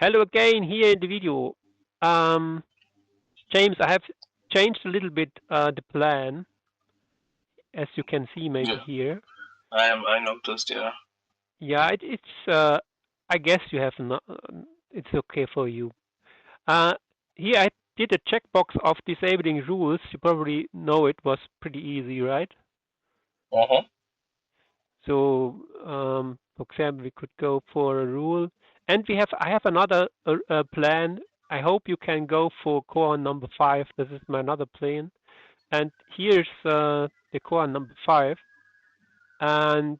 Hello again here in the video. James, I have changed a little bit the plan, as you can see maybe Yeah, here. I noticed. Yeah. Yeah, it's. I guess you have not. It's okay for you. Uh, Here I did a checkbox of disabling rules. You probably know it was pretty easy, right? Uh-huh. So, for example, we could go for a rule, and I have another plan. I hope you can go for core number 5. This is my another plan, and here's the core number 5, and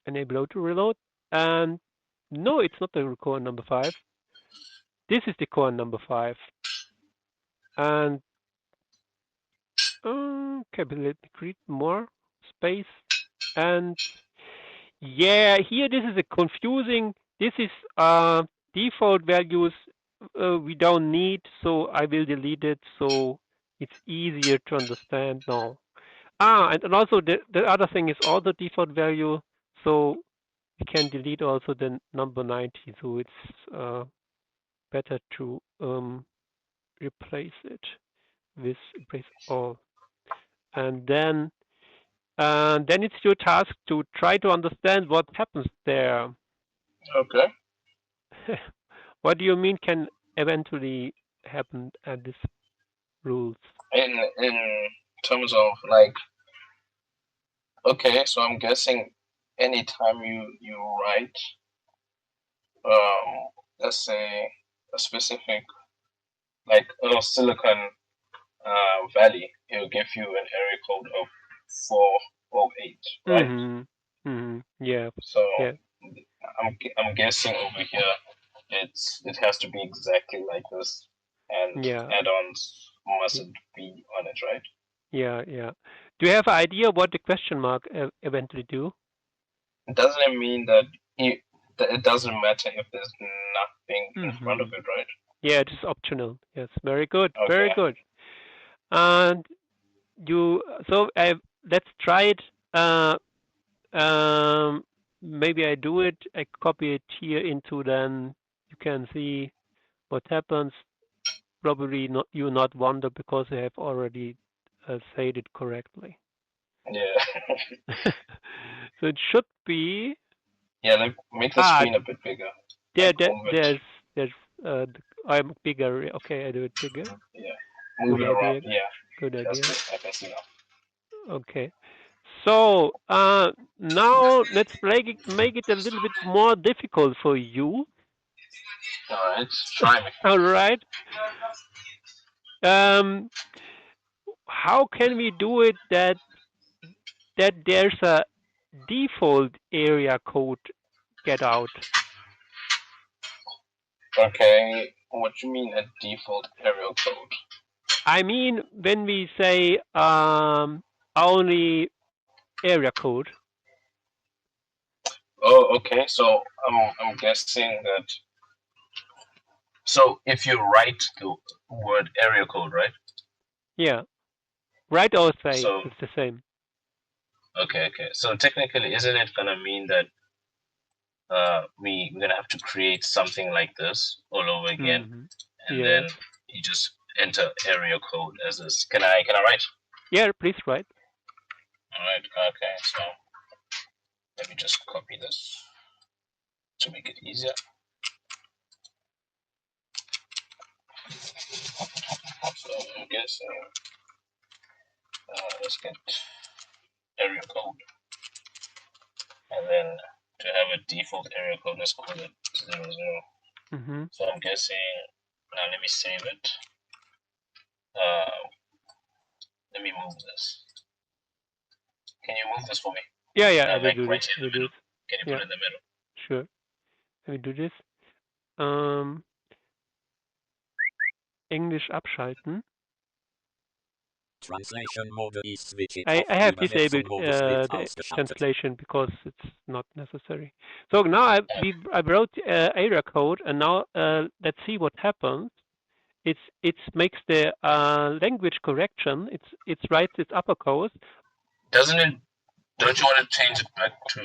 enable auto reload. And no, it's not the core number 5. This is the core number 5, and okay, but let me create more space. And yeah, here this is a confusing. This is default values we don't need, so I will delete it so it's easier to understand now. And also the other thing is also default value, so we can delete also the number 90. So it's better to replace it with replace all, and then it's your task to try to understand what happens there. Okay. What do you mean can eventually happen at these rules? In terms of like, okay, so I'm guessing anytime you write, let's say a specific like Silicon Valley, it'll give you an area code of 408, right? Mm-hmm. Mm-hmm. Yeah. So Yeah. I'm guessing over here it has to be exactly like this, and Yeah. add-ons Yeah. mustn't be on it, right? Yeah. Yeah. Do you have an idea what the question mark eventually do? Doesn't it mean that it doesn't matter if there's nothing in front Mm-hmm. of it, right? Yeah, it is optional. Yes. Very good. Very Okay. good. And you. So let's try it. Uh, um, Maybe I do it. I copy it here into then. You can see what happens. Probably not you not wonder because I have already said it correctly. Yeah. So it should be Yeah, like make the ah screen a bit bigger. there, Like move it. there's I'm bigger. Okay, I do it bigger. Yeah. Move Good it around. idea. Yeah. Good That's idea. good. I can see now. Okay. So now let's make it a little bit more difficult for you. Alright. Try me. All right. Um, how can we do it that there's a default area code get out? Okay. What do you mean a default area code? I mean, when we say only area code. Oh, okay. So I'm guessing that. So if you write the word area code, right? Yeah, write or say So it's the same. okay. So technically, isn't it gonna mean that we're gonna have to create something like this all over again, Mm-hmm. and Yes. then you just enter area code as this. Can I write? Yeah, please write. All right. Okay. So let me just copy this to make it easier. So I'm guessing let's get area code, and then to have a default area code, let's call it 00. Mm-hmm. So I'm guessing now. Let me save it. Uh, Let me move this. Can you move this for me? Yeah, yeah, I will Like do this. right here I in will the do middle. this. Can you put Yeah, it in the middle? sure. I will do this. Um, Englisch abschalten. Translation Mode ist switched I off. have Übersetzung disabled Modus wird the ausgeschaltet. translation because it's not necessary. So now I wrote area code, and now let's see what happens. It makes the language correction. It writes its uppercase. Doesn't it? Don't you want to change it back to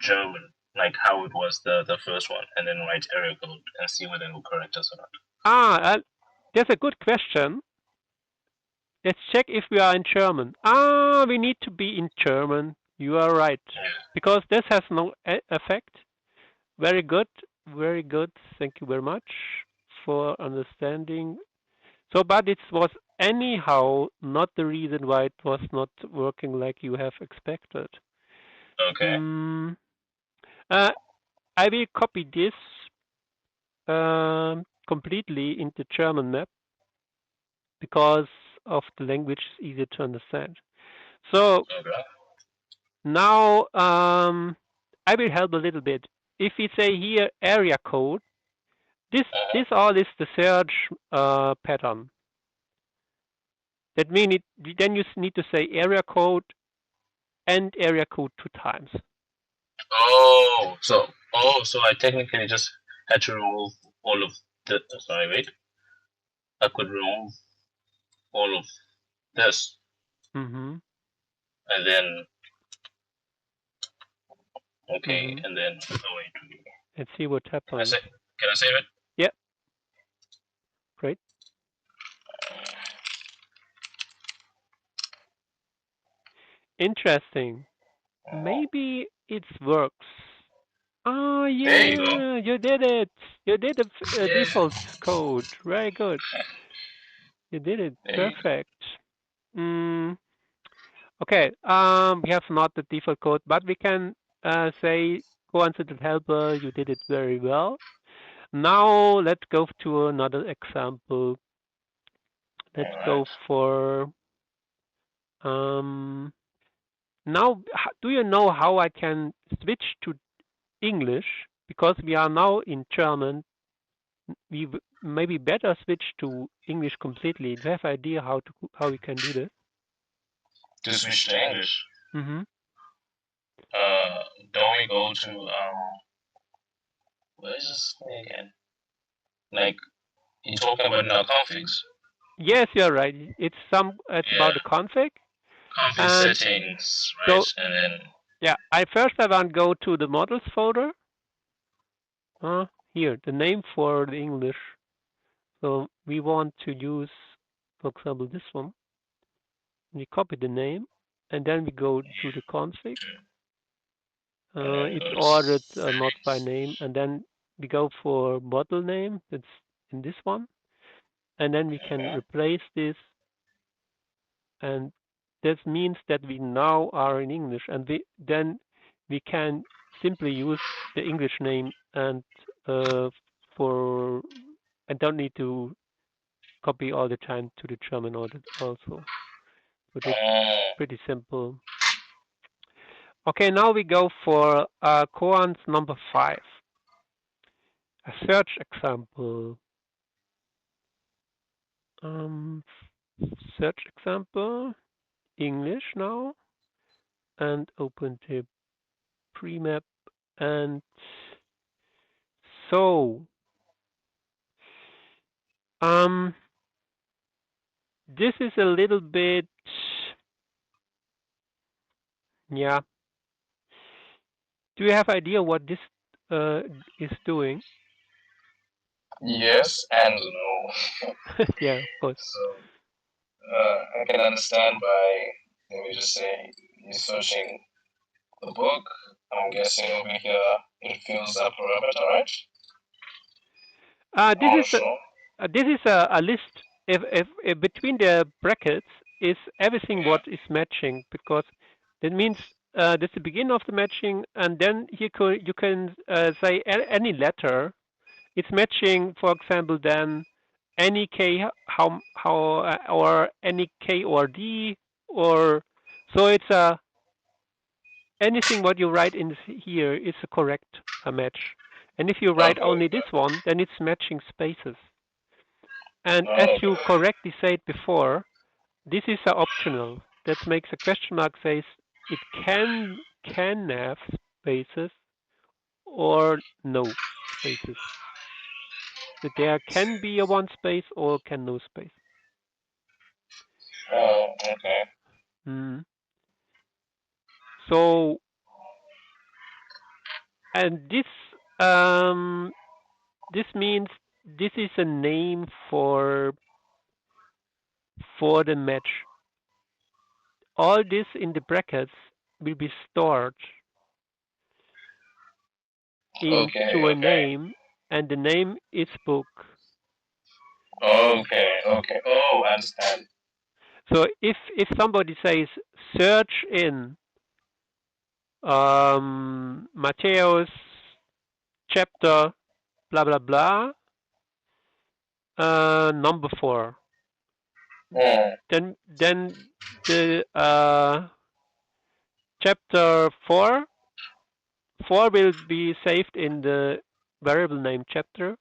German? like how it was the first one, and then write area code and see whether it will correct us or not. That's a good question. Let's check if we are in German. We need to be in German. You are right. Yeah. Because this has no effect. Very good. Very good. Thank you very much for understanding. So, but it was anyhow not the reason why it was not working like you have expected. Okay. I will copy this completely into German map because of the language is easier to understand. So Okay. now I will help a little bit. If we say here area code, this all is the search pattern. That means then you need to say area code and area code 2 times. So I technically just had to remove all of the. Sorry, wait. I could remove all of this, and then okay, and then wait. Let's see what happens. Can I save it? Yeah. Great. Interesting. Maybe it works. Oh yeah, There you go. you did it. You did a Yeah. default code. Very good. You did it. There you Perfect. Okay. We have not the default code, but we can say coincident helper. You did it very well. Now let's go to another example. Let's go for now. Do you know how I can switch to English? Because we are now in German, we maybe better switch to English completely. Do you have idea how we can do this? To switch to English. Mm-hmm. Don't we go to what is this thing again? Like you talking about now configs? Yes, you're right. It's about the config. Config settings, right? So, and then I want to go to the models folder. Here, the name for the English. So we want to use, for example, this one. We copy the name, and then we go to the config. It's ordered not by name, and then we go for model name. That's in this one, and then we can replace this, and this means that we now are in English, and then we can simply use the English name, and I don't need to copy all the time to the German order also. So that's pretty simple. Okay, now we go for koans number 5. A search example. Search example, English now, and open the pre-map. And so, this is a little bit, yeah. Do you have idea what this is doing? yes and no. Yeah, of course. So I can understand by, let me just say, you're searching the book. I'm guessing over here it fills that parameter, right? This is a list. If between the brackets is everything what is matching, because that means that's the beginning of the matching, and then you can say any letter. It's matching, for example, then any K or any K or D, or so it's anything what you write in here is a correct match. And if you write only this one, then it's matching spaces. And as you correctly said before, this is optional. That makes a question mark says it can have spaces or no spaces. So there can be a one space or can no space. Oh, okay. So And this means this is a name for the match. All this in the brackets will be stored Okay, into a okay. name, and the name is book. Okay, okay. Oh, I understand. So if somebody says search in Matthäus chapter blah blah blah number 4, then the chapter 4 will be saved in the variable name chapter,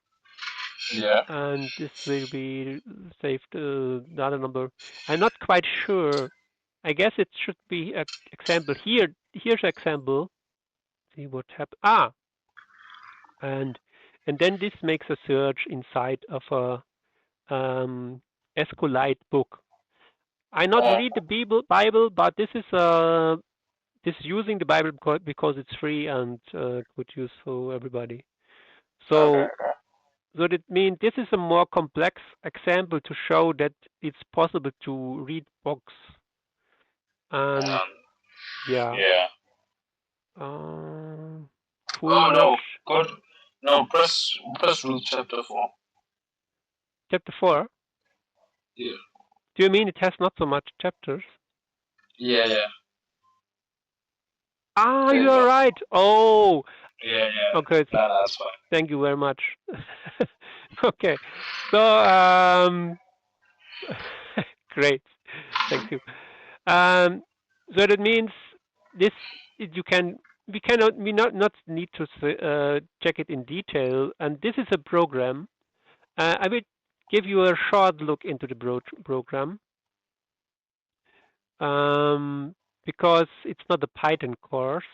Yeah. and this will be saved the other number. I'm not quite sure. I guess it should be an example here. Here's an example. See what happened. And then this makes a search inside of a SQLite book. I not read the Bible, but this is using the Bible because it's free and good use for everybody. So that means this is a more complex example to show that it's possible to read books. And yeah, Yeah. full Oh match. no, good. No, press rule chapter 4. Chapter 4. Yeah. Do you mean it has not so much chapters? Yeah, yeah. You're right. Oh, Yeah, yeah. okay. That's fine. Thank you very much. Okay. So, great. Thank you. So that means this we not need to check it in detail. And this is a program. I will give you a short look into the program because it's not a Python course,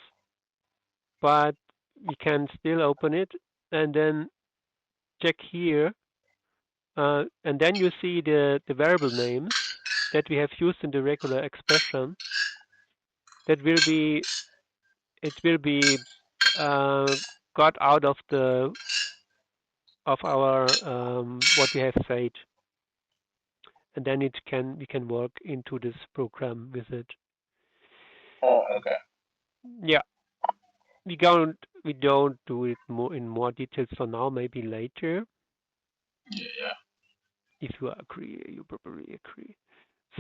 but we can still open it and then check here. And then you see the variable names that we have used in the regular expression. That will be got out of our what we have said, and then we can work into this program with it. Oh, okay. Yeah, we don't do it in more details for now. Maybe later, Yeah. if you agree, you probably agree.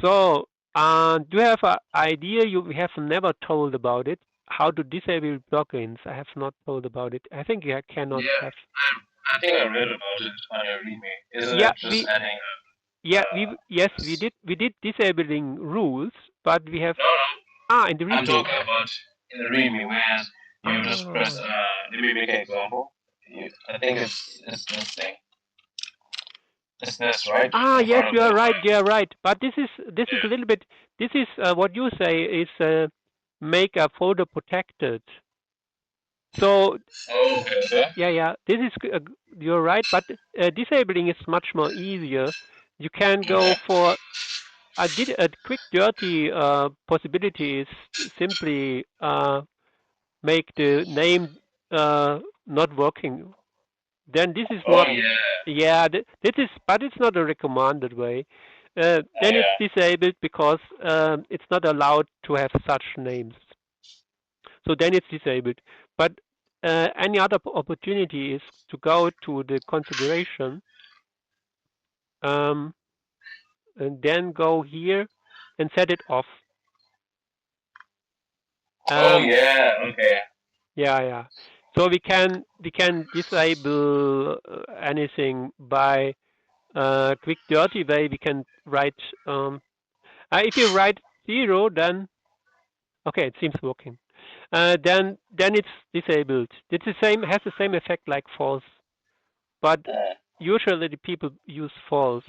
So, do you have an idea? We have never told about it. How to disable plugins? I have not told about it. I think I cannot Yeah, have. I think I read about it on your readme. Isn't Yeah, it just adding we did disabling rules, but we have no, in the I'm readme. talking about in the readme where you just press Ah, let me make an example. I think it's this thing. It's this, right? In yes, front of you the are right. You are right. But this is a little bit. This is what you say is make a folder protected. So Oh, okay. yeah. This is you're right. But disabling is much more easier. You can go Okay. for a quick dirty possibility is simply make the name not working. Then this is Oh not. yeah. Yeah, this is, but it's not a recommended way. Then it's Yeah. disabled because it's not allowed to have such names. So then it's disabled. But any other opportunity is to go to the configuration um, and then go here and set it off. Oh Um, yeah. Okay. yeah. So we can disable anything by quick dirty way. We can write if you write 0, then okay, it seems working. Then it's disabled. It's the same, has the same effect like false, but usually the people use false.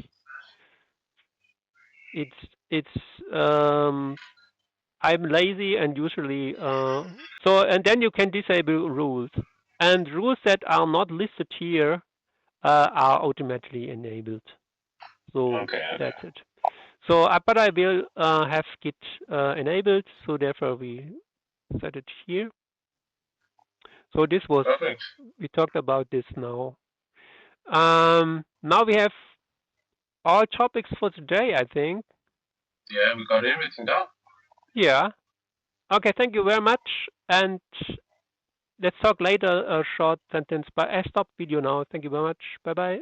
It's I'm lazy and usually and then you can disable rules, and rules that are not listed here are automatically enabled. So Okay. that's it. So, but I will have Git enabled, so therefore we set it here. So this was, Perfect. we talked about this now. Now we have all topics for today, I think. Yeah, we got everything down. Yeah. Okay, thank you very much. And let's talk later, a short sentence. But I stop video now. Thank you very much. Bye-bye.